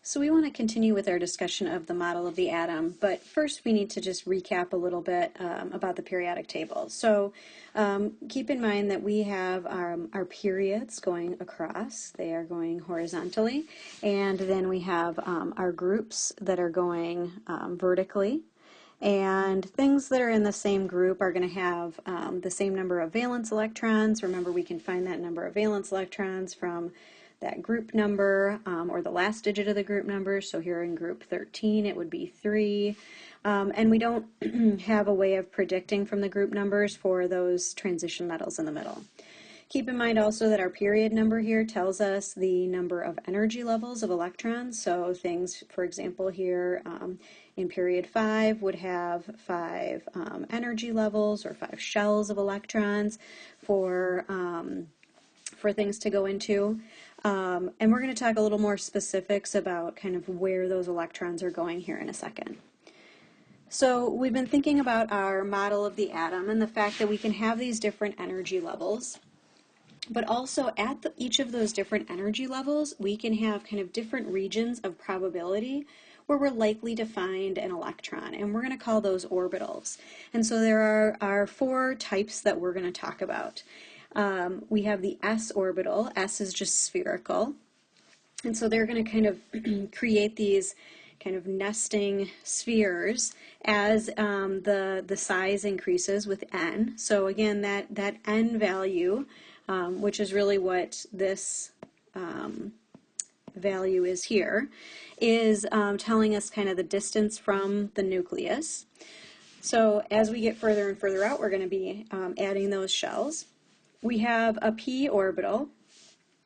So we want to continue with our discussion of the model of the atom, but first we need to just recap a little bit about the periodic table. So keep in mind that we have our periods going across, they are going horizontally, and then we have our groups that are going vertically. And things that are in the same group are going to have the same number of valence electrons. Remember, we can find that number of valence electrons from that group number or the last digit of the group number. So here in group 13 it would be 3. And we don't have a way of predicting from the group numbers for those transition metals in the middle. Keep in mind also that our period number here tells us the number of energy levels of electrons. So things, for example, here in period 5 would have 5 energy levels or 5 shells of electrons for things to go into. And we're going to talk a little more specifics about kind of where those electrons are going here in a second. So we've been thinking about our model of the atom and the fact that we can have these different energy levels, but also at each of those different energy levels, we can have kind of different regions of probability where we're likely to find an electron, and we're going to call those orbitals. And so there are 4 types that we're going to talk about. We have the s orbital. S is just spherical, and so they're going to kind of create these kind of nesting spheres as the size increases with n. So again, that n value, which is really what this value is here, is telling us kind of the distance from the nucleus. So as we get further and further out, we're going to be adding those shells. We have a p orbital,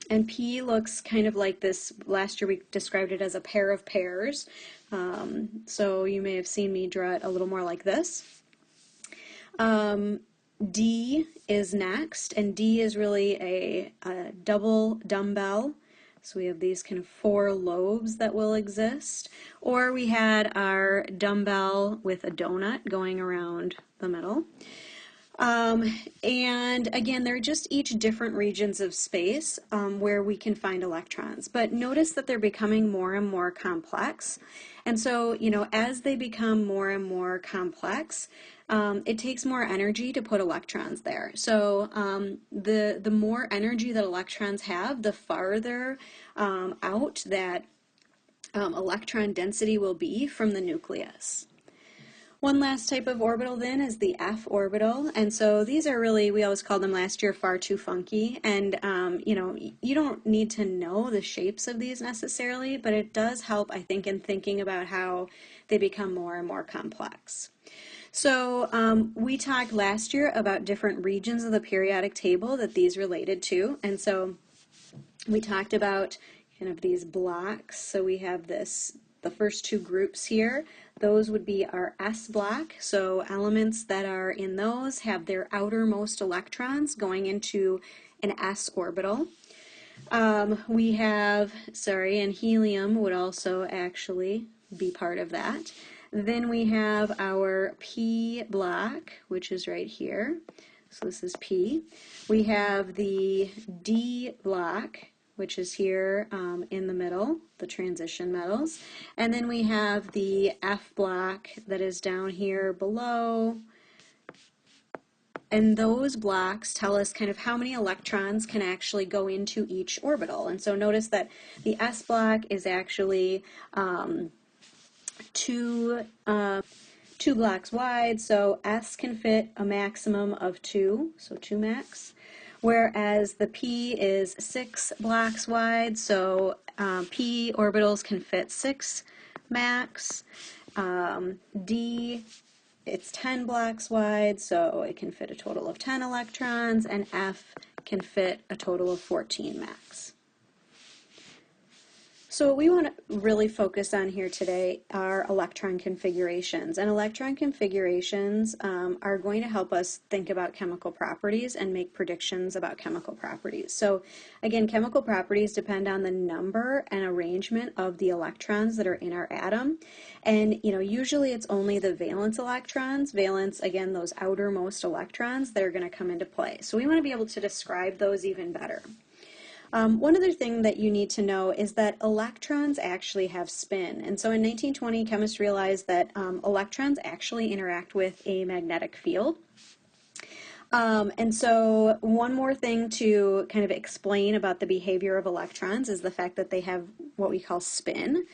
and p looks kind of like this. Last year we described it as a pair of pairs. So you may have seen me draw it a little more like this. D is next, and D is really a double dumbbell. So we have these kind of 4 lobes that will exist. Or we had our dumbbell with a donut going around the middle. And again, they're just each different regions of space where we can find electrons. But notice that they're becoming more and more complex. And so, you know, as they become more and more complex, it takes more energy to put electrons there. So the more energy that electrons have, the farther out that electron density will be from the nucleus. One last type of orbital then is the f orbital, and so these are really, we always called them last year, far too funky, and you know, you don't need to know the shapes of these necessarily, but it does help, I think, in thinking about how they become more and more complex. So we talked last year about different regions of the periodic table that these related to, and so we talked about kind of these blocks. So we have the first 2 groups here. Those would be our S block, so elements that are in those have their outermost electrons going into an S orbital. We have, and helium would also actually be part of that. Then we have our P block, which is right here. So this is P. We have the D block, which is here in the middle, the transition metals. And then we have the F block that is down here below. And those blocks tell us kind of how many electrons can actually go into each orbital. And so notice that the S block is actually 2 blocks wide, so S can fit a maximum of 2, so 2 max. Whereas the P is 6 blocks wide, so P orbitals can fit 6 max. D, it's 10 blocks wide, so it can fit a total of 10 electrons, and F can fit a total of 14 max. So what we want to really focus on here today are electron configurations. And electron configurations are going to help us think about chemical properties and make predictions about chemical properties. So again, chemical properties depend on the number and arrangement of the electrons that are in our atom. And you know, usually it's only the valence electrons, valence, again, those outermost electrons that are going to come into play. So we want to be able to describe those even better. One other thing that you need to know is that electrons actually have spin. And so in 1920, chemists realized that electrons actually interact with a magnetic field. And so one more thing to kind of explain about the behavior of electrons is the fact that they have what we call spin.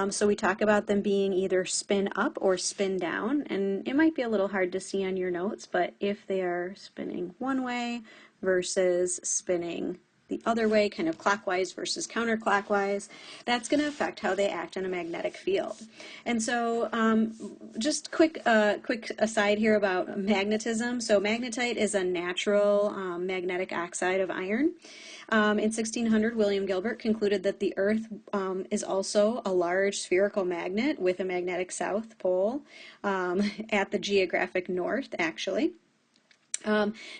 So we talk about them being either spin up or spin down, and it might be a little hard to see on your notes, but if they are spinning one way versus spinning the other way, kind of clockwise versus counterclockwise, that's going to affect how they act in a magnetic field. And so just quick aside here about magnetism. So magnetite is a natural magnetic oxide of iron. In 1600, William Gilbert concluded that the Earth is also a large spherical magnet with a magnetic south pole at the geographic north, actually.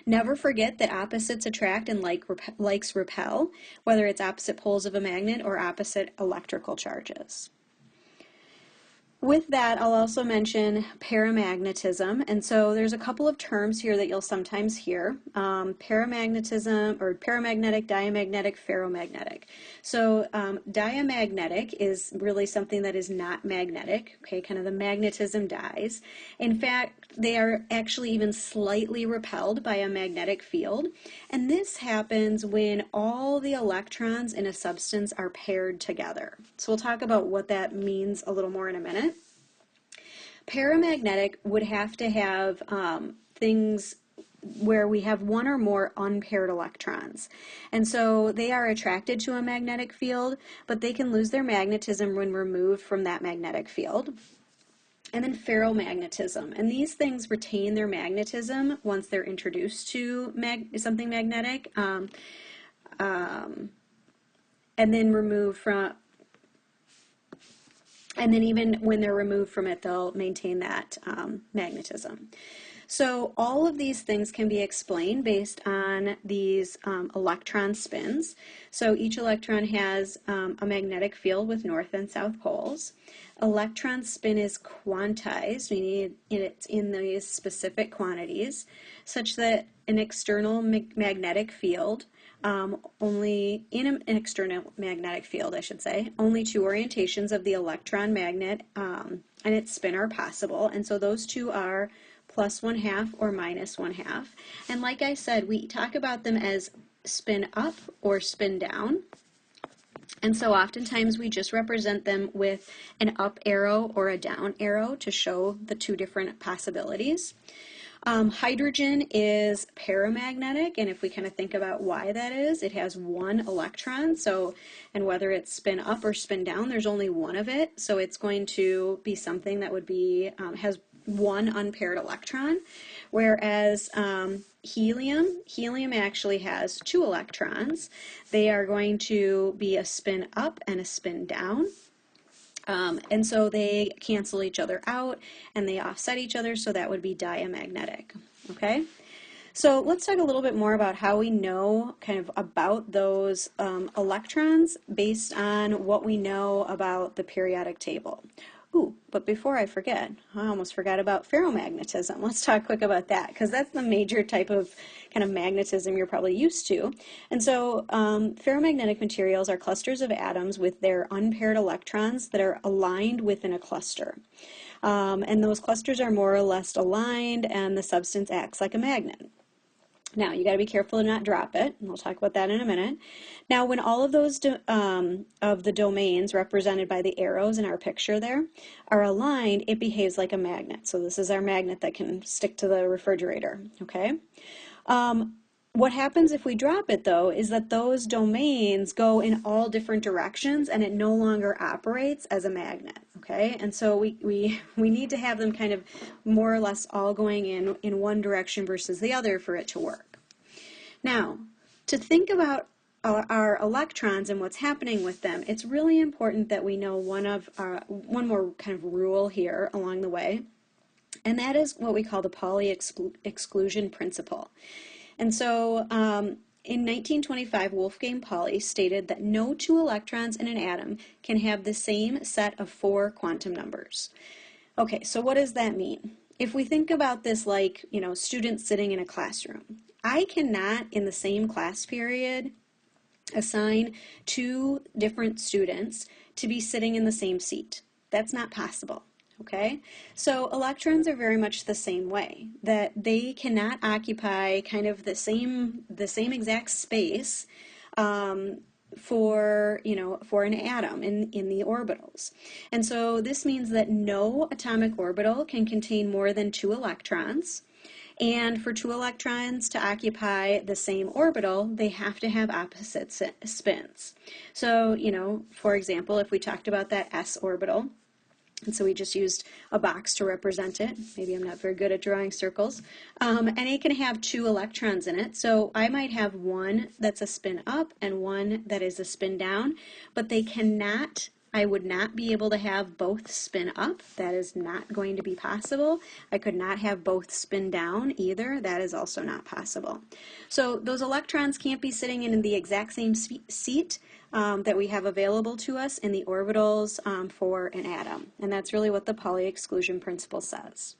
Never forget that opposites attract and likes repel, whether it's opposite poles of a magnet or opposite electrical charges. With that, I'll also mention paramagnetism, and so there's a couple of terms here that you'll sometimes hear. Paramagnetism, or paramagnetic, diamagnetic, ferromagnetic. So diamagnetic is really something that is not magnetic, okay, kind of the magnetism dies. In fact, they are actually even slightly repelled by a magnetic field, and this happens when all the electrons in a substance are paired together. So we'll talk about what that means a little more in a minute. Paramagnetic would have to have things where we have one or more unpaired electrons. And so they are attracted to a magnetic field, but they can lose their magnetism when removed from that magnetic field. And then ferromagnetism. And these things retain their magnetism once they're introduced to something magnetic, and then removed from. And then even when they're removed from it, they'll maintain that magnetism. So all of these things can be explained based on these electron spins. So each electron has a magnetic field with north and south poles. Electron spin is quantized, meaning it's in these specific quantities, such that an external magnetic field only in an external magnetic field, I should say, only two orientations of the electron magnet and its spin are possible, and so those two are plus 1/2 or minus 1/2. And like I said, we talk about them as spin up or spin down, and so oftentimes we just represent them with an up arrow or a down arrow to show the two different possibilities. Hydrogen is paramagnetic, and if we kind of think about why that is, it has one electron, so, and whether it's spin up or spin down, there's only one of it, so it's going to be something that would be, has one unpaired electron, whereas helium actually has two electrons. They are going to be a spin up and a spin down. And so they cancel each other out and they offset each other, so that would be diamagnetic, okay? So let's talk a little bit more about how we know kind of about those electrons based on what we know about the periodic table. Ooh, but before I forget, I almost forgot about ferromagnetism. Let's talk quick about that, because that's the major type of kind of magnetism you're probably used to. And so ferromagnetic materials are clusters of atoms with their unpaired electrons that are aligned within a cluster. And those clusters are more or less aligned, and the substance acts like a magnet. Now, you got to be careful to not drop it, and we'll talk about that in a minute. Now, when all of those of the domains represented by the arrows in our picture there are aligned, it behaves like a magnet. So this is our magnet that can stick to the refrigerator, okay? What happens if we drop it, though, is that those domains go in all different directions, and it no longer operates as a magnet, okay? And so we need to have them kind of more or less all going in one direction versus the other for it to work. Now, to think about our electrons and what's happening with them, it's really important that we know one more kind of rule here along the way, and that is what we call the Pauli exclusion principle. And so in 1925, Wolfgang Pauli stated that no two electrons in an atom can have the same set of 4 quantum numbers. Okay, so what does that mean? If we think about this like, you know, students sitting in a classroom, I cannot in the same class period assign two different students to be sitting in the same seat. That's not possible. Okay, so electrons are very much the same way, that they cannot occupy kind of the same exact space for an atom in the orbitals. And so this means that no atomic orbital can contain more than two electrons. And for two electrons to occupy the same orbital, they have to have opposite spins. So, for example, if we talked about that s orbital, and so we just used a box to represent it. Maybe I'm not very good at drawing circles. And it can have two electrons in it. So I might have one that's a spin up and one that is a spin down, but I would not be able to have both spin up. That is not going to be possible. I could not have both spin down either. That is also not possible. So those electrons can't be sitting in the exact same seat that we have available to us in the orbitals for an atom. And that's really what the Pauli exclusion principle says.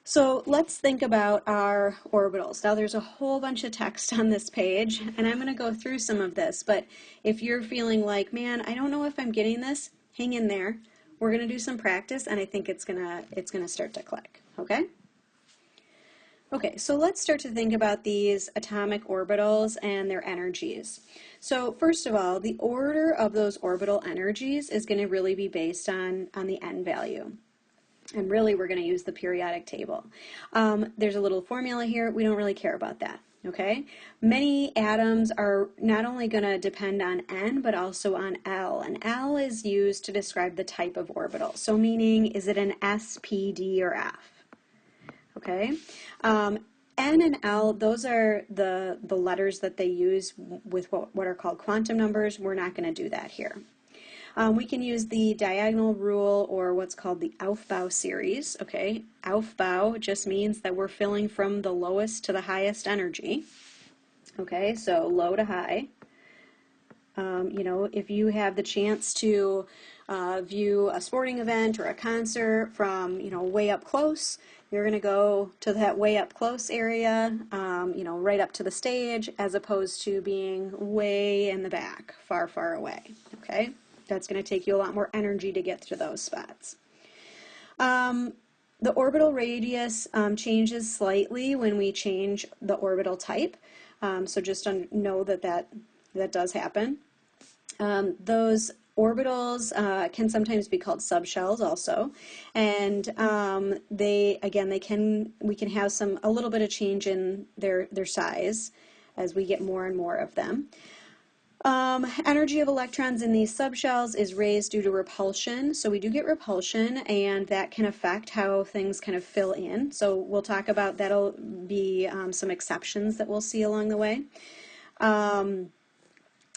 So let's think about our orbitals. Now there's a whole bunch of text on this page, and I'm going to go through some of this, but if you're feeling like, man, I don't know if I'm getting this, hang in there. We're going to do some practice, and I think it's gonna start to click, okay? Okay, so let's start to think about these atomic orbitals and their energies. So first of all, the order of those orbital energies is going to really be based on the n value. And really, we're going to use the periodic table. There's a little formula here. We don't really care about that, okay? Many atoms are not only going to depend on n, but also on L. And L is used to describe the type of orbital. So meaning, is it an S, P, D, or F? Okay? N and L, those are the letters that they use with what are called quantum numbers. We're not going to do that here. We can use the diagonal rule or what's called the Aufbau series, okay? Aufbau just means that we're filling from the lowest to the highest energy, okay? So low to high. If you have the chance to view a sporting event or a concert from, way up close, you're going to go to that way up close area, right up to the stage, as opposed to being way in the back, far, far away, okay? That's going to take you a lot more energy to get to those spots. The orbital radius changes slightly when we change the orbital type. So just know that does happen. Those orbitals can sometimes be called subshells also, and we can have a little bit of change in their size as we get more and more of them. Energy of electrons in these subshells is raised due to repulsion. So we do get repulsion, and that can affect how things kind of fill in. So we'll talk about, that'll be some exceptions that we'll see along the way.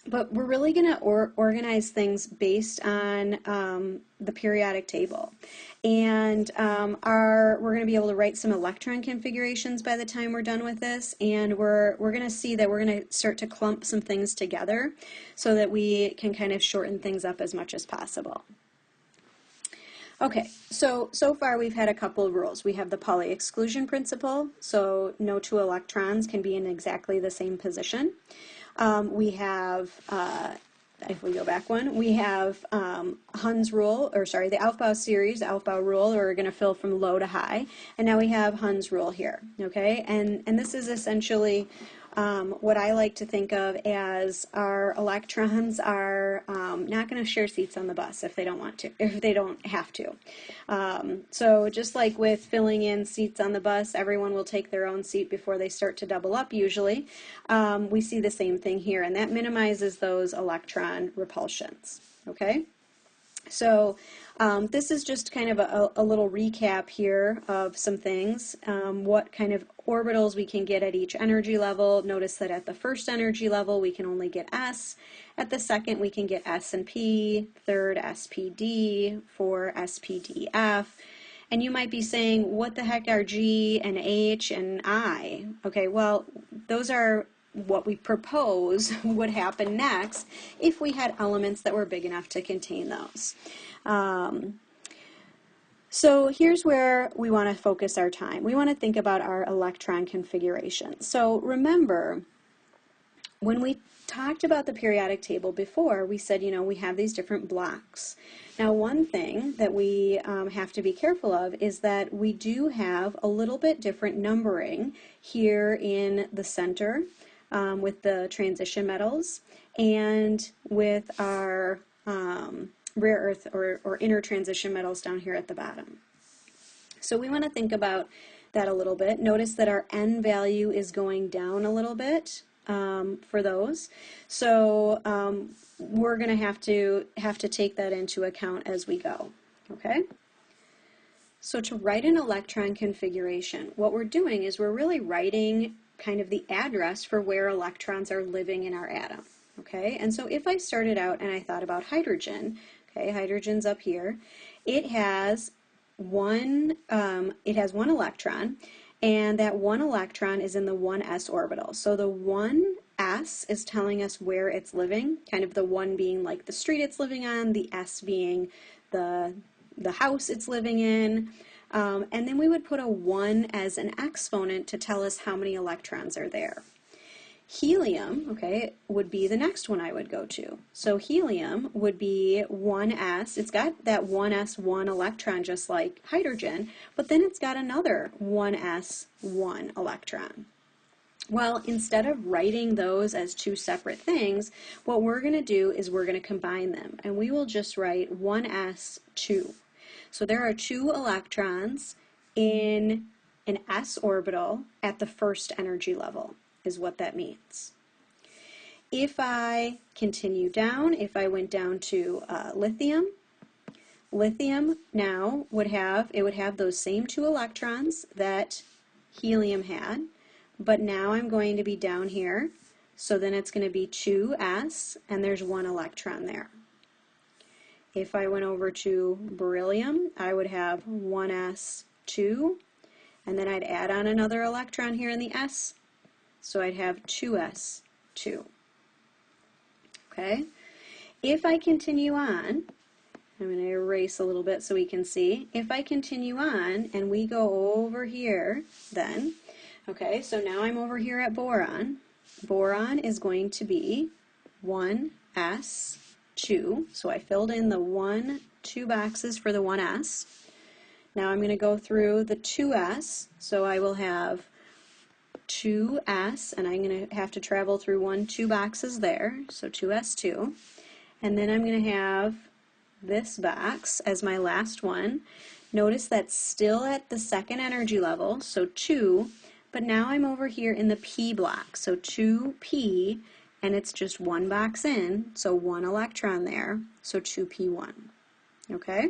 But we're really going to organize things based on the periodic table. And we're going to be able to write some electron configurations by the time we're done with this. And we're going to see that we're going to start to clump some things together so that we can kind of shorten things up as much as possible. Okay, so far we've had a couple of rules. We have the Pauli exclusion principle, so no two electrons can be in exactly the same position. We have, if we go back one, we have Hund's rule, the Aufbau series, Aufbau rule, we're going to fill from low to high. And now we have Hund's rule here, okay? And this is essentially what I like to think of as our electrons are not going to share seats on the bus if they don't want to, if they don't have to. So just like with filling in seats on the bus, everyone will take their own seat before they start to double up usually. We see the same thing here, and that minimizes those electron repulsions, okay? So this is just kind of a little recap here of some things, what kind of orbitals we can get at each energy level. Notice that at the first energy level we can only get S, at the second we can get S and P, third SPD, four SPDF, and you might be saying, what the heck are G and H and I? Okay, well, those are what we propose would happen next if we had elements that were big enough to contain those. So here's where we want to focus our time. We want to think about our electron configuration. So remember, when we talked about the periodic table before, we said, you know, we have these different blocks. Now, one thing that we have to be careful of is that we do have a little bit different numbering here in the center with the transition metals and with our rare earth or inner transition metals down here at the bottom. So we want to think about that a little bit. Notice that our N value is going down a little bit for those. So we're going to have to take that into account as we go. Okay? So to write an electron configuration, what we're doing is we're really writing kind of the address for where electrons are living in our atom. Okay? And so if I started out and I thought about hydrogen, okay, hydrogen's up here, it has one electron, and that one electron is in the 1s orbital. So the 1s is telling us where it's living, kind of the 1 being like the street it's living on, the s being the house it's living in, and then we would put a 1 as an exponent to tell us how many electrons are there. Helium, okay, would be the next one I would go to. So helium would be 1s. It's got that 1s1 electron just like hydrogen, but then it's got another 1s1 electron. Well, instead of writing those as two separate things, what we're going to do is we're going to combine them, and we will just write 1s2. So there are 2 electrons in an s orbital at the first energy level, is what that means. If I continue down, if I went down to lithium now would have those same 2 electrons that helium had, but now I'm going to be down here, so then it's going to be 2s, and there's 1 electron there. If I went over to beryllium, I would have 1s2, and then I'd add on another electron here in the s, so I'd have 2s2. Okay? If I continue on, I'm going to erase a little bit so we can see. If I continue on and we go over here then, okay, so now I'm over here at boron. Boron is going to be 1s2. So I filled in the 2 boxes for the 1s. Now I'm going to go through the 2s, so I will have 2s, and I'm going to have to travel through 2 boxes there, so 2s2. And then I'm going to have this box as my last one. Notice that's still at the second energy level, so 2, but now I'm over here in the p block, so 2p, and it's just 1 box in, so 1 electron there, so 2p1. Okay?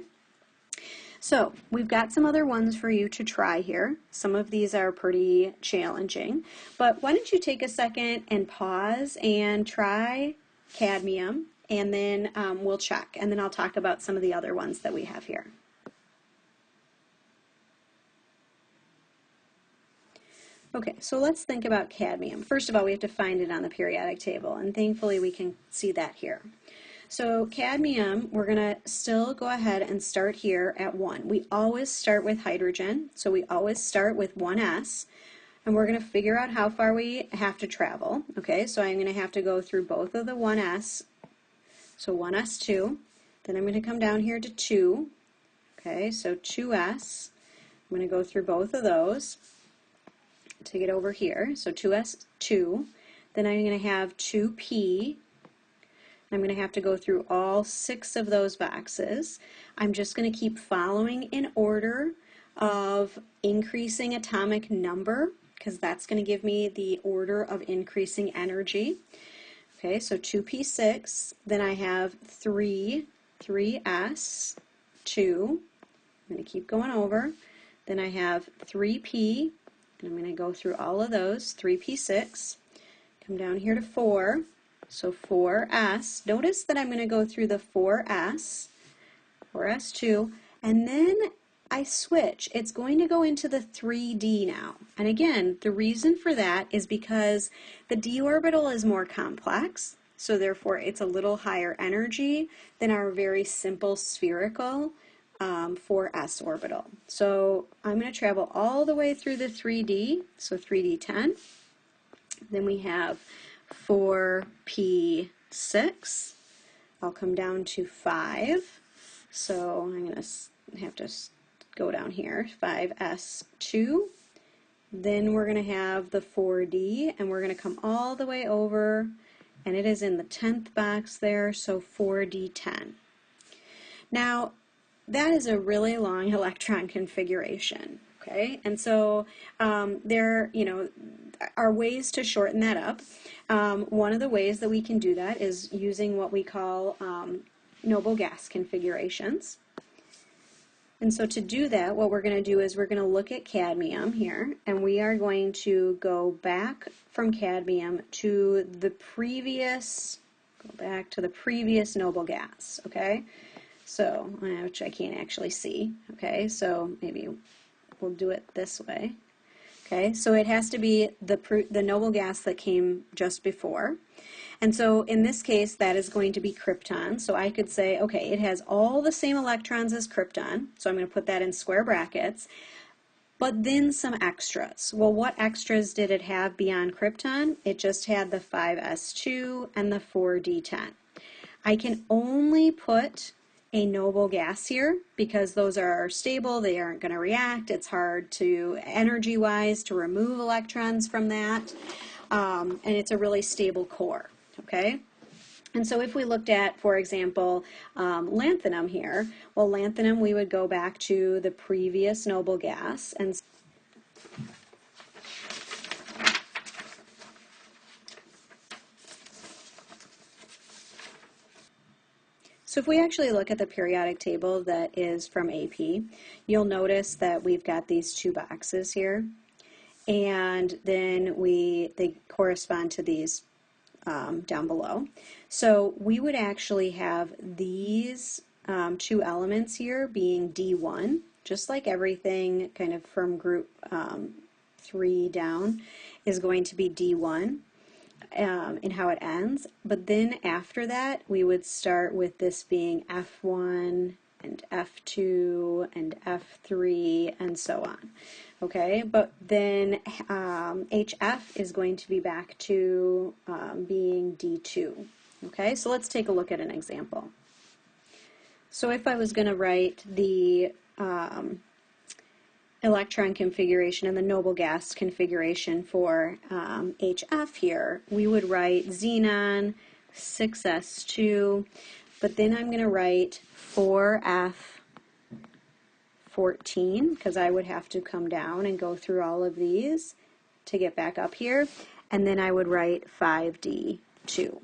So we've got some other ones for you to try here. Some of these are pretty challenging, but why don't you take a second and pause and try cadmium, and then we'll check, and then I'll talk about some of the other ones that we have here. Okay, so let's think about cadmium. First of all, we have to find it on the periodic table, and thankfully we can see that here. So cadmium, we're going to still go ahead and start here at 1. We always start with hydrogen, so we always start with 1s, and we're going to figure out how far we have to travel. Okay, so I'm going to have to go through both of the 1s, so 1s2, then I'm going to come down here to 2, okay, so 2s, I'm going to go through both of those to get over here, so 2s2, then I'm going to have 2p, I'm going to have to go through all 6 of those boxes. I'm just going to keep following in order of increasing atomic number, because that's going to give me the order of increasing energy. Okay, so 2p6, then I have 3s, 2, I'm going to keep going over, then I have 3p, and I'm going to go through all of those, 3p6, come down here to 4, so 4s. Notice that I'm going to go through the 4s2, and then I switch. It's going to go into the 3d now. And again, the reason for that is because the d orbital is more complex, so therefore it's a little higher energy than our very simple spherical 4s orbital. So I'm going to travel all the way through the 3d, so 3d10. Then we have 4p6. I'll come down to 5. So I'm going to have to go down here, 5s2. Then we're going to have the 4d, and we're going to come all the way over, and it is in the 10th box there, so 4d10. Now, that is a really long electron configuration, okay? And so there, are ways to shorten that up. One of the ways that we can do that is using what we call noble gas configurations. And so to do that, what we're going to do is we're going to look at cadmium here, and we are going to go back from cadmium to the previous, noble gas, okay? So, which I can't actually see, okay? So maybe we'll do it this way. Okay, so it has to be the noble gas that came just before. And so in this case, that is going to be krypton. So I could say, okay, it has all the same electrons as krypton. So I'm going to put that in square brackets. But then some extras. Well, what extras did it have beyond krypton? It just had the 5s2 and the 4d10. I can only put a noble gas here because those are stable, they aren't going to react, it's hard to, energy-wise, to remove electrons from that, and it's a really stable core, okay? And so if we looked at, for example, lanthanum here, well, lanthanum, we would go back to the previous noble gas, and so if we actually look at the periodic table that is from AP, you'll notice that we've got these two boxes here, and then they correspond to these down below. So we would actually have these two elements here being D1, just like everything kind of from group 3 down is going to be D1. In how it ends, but then after that we would start with this being F1 and F2 and F3 and so on. Okay, but then HF is going to be back to being D2. Okay, so let's take a look at an example. So if I was going to write the electron configuration and the noble gas configuration for HF here, we would write xenon 6s2, but then I'm going to write 4f14 because I would have to come down and go through all of these to get back up here, and then I would write 5d2.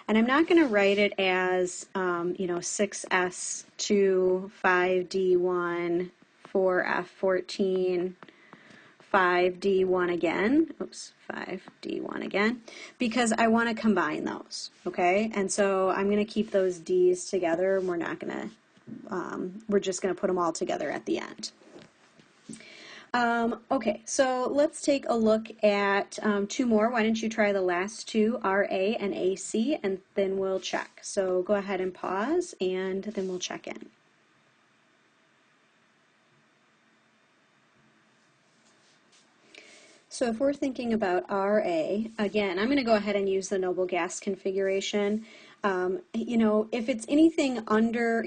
And I'm not going to write it as 6s2, 5d1, 4f14, 5d1 again, 5d1 again, because I want to combine those, okay? And so I'm going to keep those d's together, and we're not going to, we're just going to put them all together at the end. Okay, so let's take a look at two more. Why don't you try the last two, RA and AC, and then we'll check. So go ahead and pause, and then we'll check in. So if we're thinking about RA, again, I'm going to go ahead and use the noble gas configuration. If it's anything under,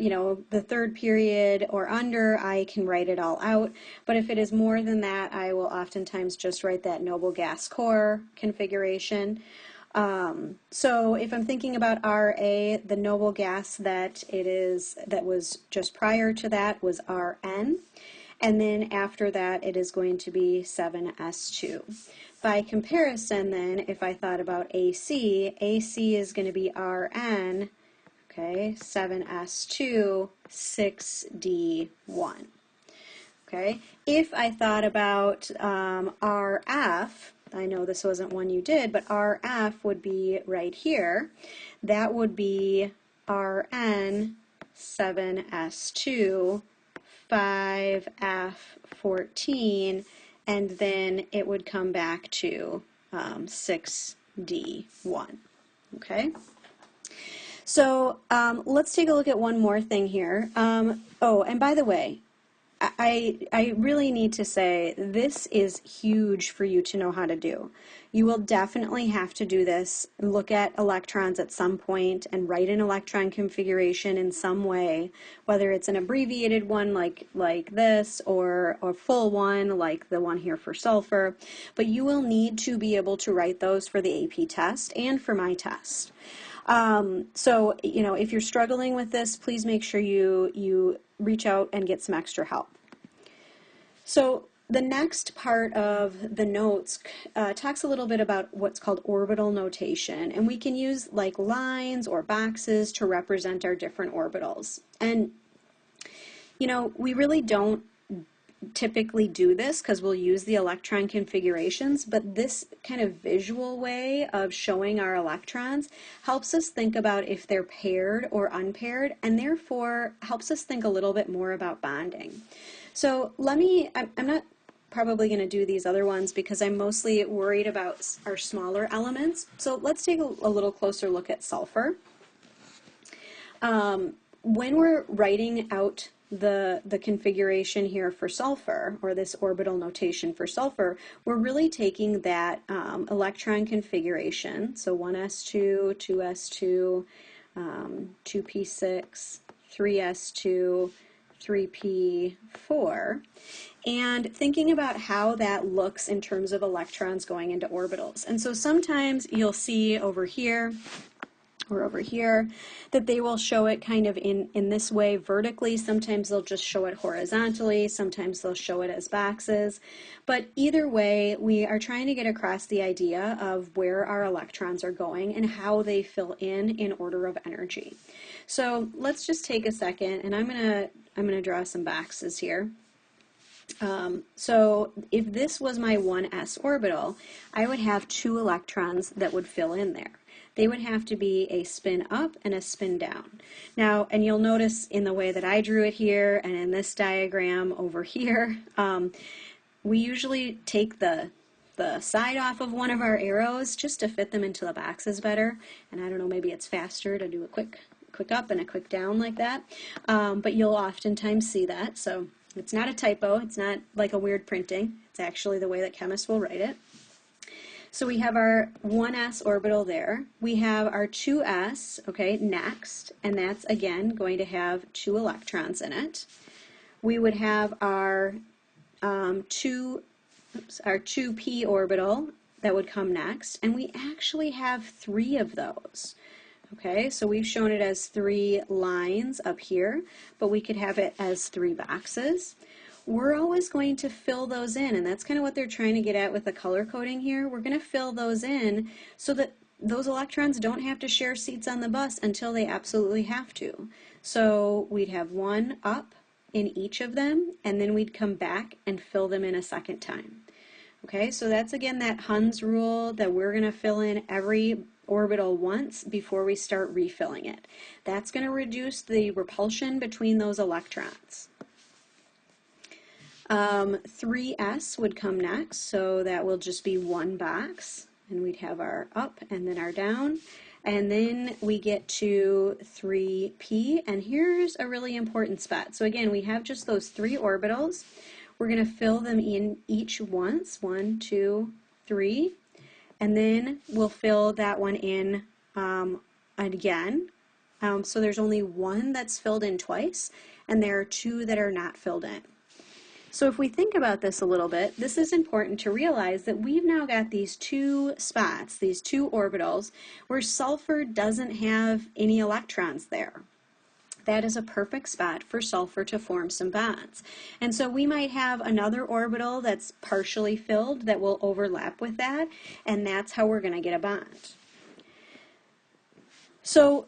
the third period or under, I can write it all out. But if it is more than that, I will oftentimes just write that noble gas core configuration. So if I'm thinking about RA, the noble gas that was just prior to that was RN. And then after that, it is going to be 7s2. By comparison, then, if I thought about AC, AC is going to be RN, okay, 7s2, 6d1. Okay, if I thought about RF, I know this wasn't one you did, but RF would be right here. That would be RN, 7s2, 5f14, and then it would come back to 6d1. Okay? So let's take a look at one more thing here. Oh, and by the way, I really need to say this is huge for you to know how to do. You will definitely have to do this, look at electrons at some point and write an electron configuration in some way, whether it's an abbreviated one like this or a full one like the one here for sulfur. But you will need to be able to write those for the AP test and for my test. So, if you're struggling with this, please make sure you reach out and get some extra help. So the next part of the notes talks a little bit about what's called orbital notation, and we can use like lines or boxes to represent our different orbitals. And, we really don't typically do this because we'll use the electron configurations, but this kind of visual way of showing our electrons helps us think about if they're paired or unpaired, and therefore helps us think a little bit more about bonding. So I'm not probably going to do these other ones because I'm mostly worried about our smaller elements. So let's take a little closer look at sulfur. When we're writing out the configuration here for sulfur, or this orbital notation for sulfur, we're really taking that electron configuration, so 1s2, 2s2, 2p6, 3s2, 3p4, and thinking about how that looks in terms of electrons going into orbitals. And so sometimes you'll see over here or over here that they will show it kind of in this way vertically. Sometimes they'll just show it horizontally. Sometimes they'll show it as boxes. But either way, we are trying to get across the idea of where our electrons are going and how they fill in order of energy. So let's just take a second, and I'm gonna draw some boxes here. So if this was my 1s orbital, I would have 2 electrons that would fill in there. They would have to be a spin up and a spin down. Now, and you'll notice in the way that I drew it here and in this diagram over here, we usually take the side off of one of our arrows just to fit them into the boxes better. And I don't know, maybe it's faster to do a quick up and a quick down like that. But you'll oftentimes see that. So it's not a typo. It's not like a weird printing. It's actually the way that chemists will write it. So we have our 1s orbital there. We have our 2s, okay, next, and that's again going to have 2 electrons in it. We would have our 2p orbital that would come next, and we actually have 3 of those. Okay, so we've shown it as 3 lines up here, but we could have it as 3 boxes. We're always going to fill those in, and that's kind of what they're trying to get at with the color coding here. We're going to fill those in so that those electrons don't have to share seats on the bus until they absolutely have to. So we'd have 1 up in each of them, and then we'd come back and fill them in a second time. Okay, so that's again that Hund's rule that we're going to fill in every orbital once before we start refilling it. That's going to reduce the repulsion between those electrons. 3s would come next, so that will just be 1 box, and we'd have our up and then our down, and then we get to 3p, and here's a really important spot. So again, we have just those 3 orbitals. We're going to fill them in each once, 1, 2, 3, and then we'll fill that one in again. So there's only 1 that's filled in twice, and there are 2 that are not filled in. So if we think about this a little bit, this is important to realize that we've now got these 2 spots, these 2 orbitals, where sulfur doesn't have any electrons there. That is a perfect spot for sulfur to form some bonds. And so we might have another orbital that's partially filled that will overlap with that, and that's how we're going to get a bond. So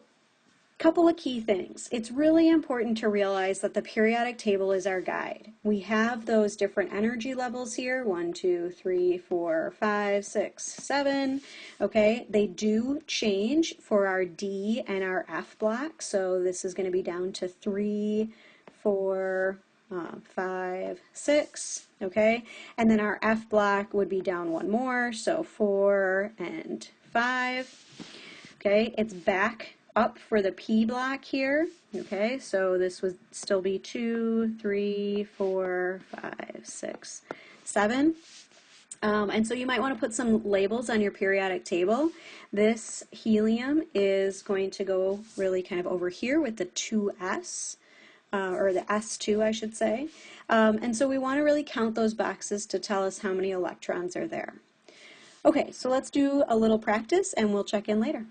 couple of key things. It's really important to realize that the periodic table is our guide. We have those different energy levels here, 1, 2, 3, 4, 5, 6, 7. Okay, they do change for our D and our F block. So this is going to be down to 3, 4, 5, 6. Okay, and then our F block would be down 1 more, so 4 and 5. Okay, it's back up for the P block here. Okay, so this would still be 2, 3, 4, 5, 6, 7. And so you might want to put some labels on your periodic table. This helium is going to go really kind of over here with the 2s, or the S2, I should say. And so we want to really count those boxes to tell us how many electrons are there. Okay, so let's do a little practice and we'll check in later.